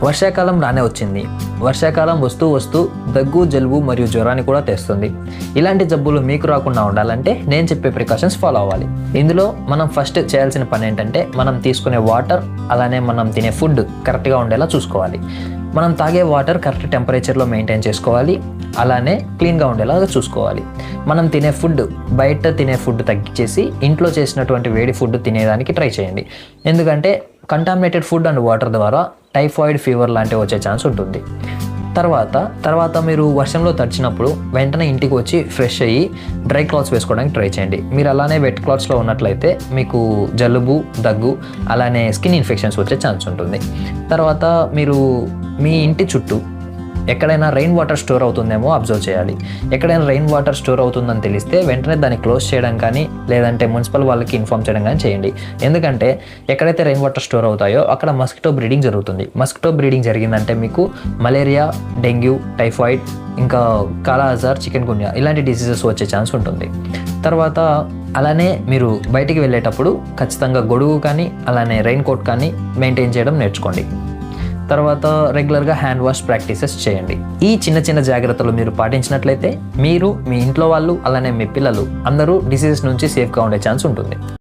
వర్షాకాలం రానే వచ్చింది. వర్షాకాలం వస్తూ దగ్గు, జలుబు మరియు జ్వరాన్ని కూడా తెస్తుంది. ఇలాంటి జబ్బులు మీకు రాకుండా ఉండాలంటే నేను చెప్పే ప్రికాషన్స్ ఫాలో అవ్వాలి. ఇందులో మనం ఫస్ట్ చేయాల్సిన పని ఏంటంటే మనం తీసుకునే వాటర్ అలానే మనం తినే ఫుడ్ కరెక్ట్గా ఉండేలా చూసుకోవాలి. మనం తాగే వాటర్ కరెక్ట్ టెంపరేచర్లో మెయింటైన్ చేసుకోవాలి, అలానే క్లీన్గా ఉండేలాగా చూసుకోవాలి. మనం తినే ఫుడ్ బయట తినే ఫుడ్ తగ్గించేసి ఇంట్లో చేసినటువంటి వేడి ఫుడ్ తినేదానికి ట్రై చేయండి. ఎందుకంటే కంటామినేటెడ్ ఫుడ్ అండ్ వాటర్ ద్వారా టైఫాయిడ్ ఫీవర్ లాంటివి వచ్చే ఛాన్స్ ఉంటుంది. తర్వాత మీరు వర్షంలో తడిచినప్పుడు వెంటనే ఇంటికి వచ్చి ఫ్రెష్ అయ్యి డ్రై క్లాత్స్ వేసుకోవడానికి ట్రై చేయండి. మీరు అలానే వెట్ క్లాత్స్లో ఉన్నట్లయితే మీకు జలుబు, దగ్గు అలానే స్కిన్ ఇన్ఫెక్షన్స్ వచ్చే ఛాన్స్ ఉంటుంది. తర్వాత మీరు మీ ఇంటి చుట్టూ ఎక్కడైనా రెయిన్ వాటర్ స్టోర్ అవుతుందేమో అబ్జర్వ్ చేయాలి. ఎక్కడైనా రెయిన్ వాటర్ స్టోర్ అవుతుందని తెలిస్తే వెంటనే దాన్ని క్లోజ్ చేయడం కానీ లేదంటే మున్సిపల్ వాళ్ళకి ఇన్ఫార్మ్ చేయడం కానీ చేయండి. ఎందుకంటే ఎక్కడైతే రెయిన్ వాటర్ స్టోర్ అవుతాయో అక్కడ మస్కిటో బ్రీడింగ్ జరుగుతుంది. మస్కిటో బ్రీడింగ్ జరిగిందంటే మీకు మలేరియా, డెంగ్యూ, టైఫాయిడ్, ఇంకా కాలాజార్, చికెన్ గున్యా ఇలాంటి డిసీజెస్ వచ్చే ఛాన్స్ ఉంటుంది. తర్వాత అలానే మీరు బయటికి వెళ్ళేటప్పుడు ఖచ్చితంగా గొడుగు కానీ అలానే రెయిన్ కోట్ కానీ మెయింటైన్ చేయడం నేర్చుకోండి. తర్వాత రెగ్యులర్గా హ్యాండ్ వాష్ ప్రాక్టీసెస్ చేయండి. ఈ చిన్న జాగ్రత్తలు మీరు పాటించినట్లయితే మీరు, మీ ఇంట్లో వాళ్ళు అలానే మీ పిల్లలు అందరూ డిసీజెస్ నుంచి సేఫ్గా ఉండే ఛాన్స్ ఉంటుంది.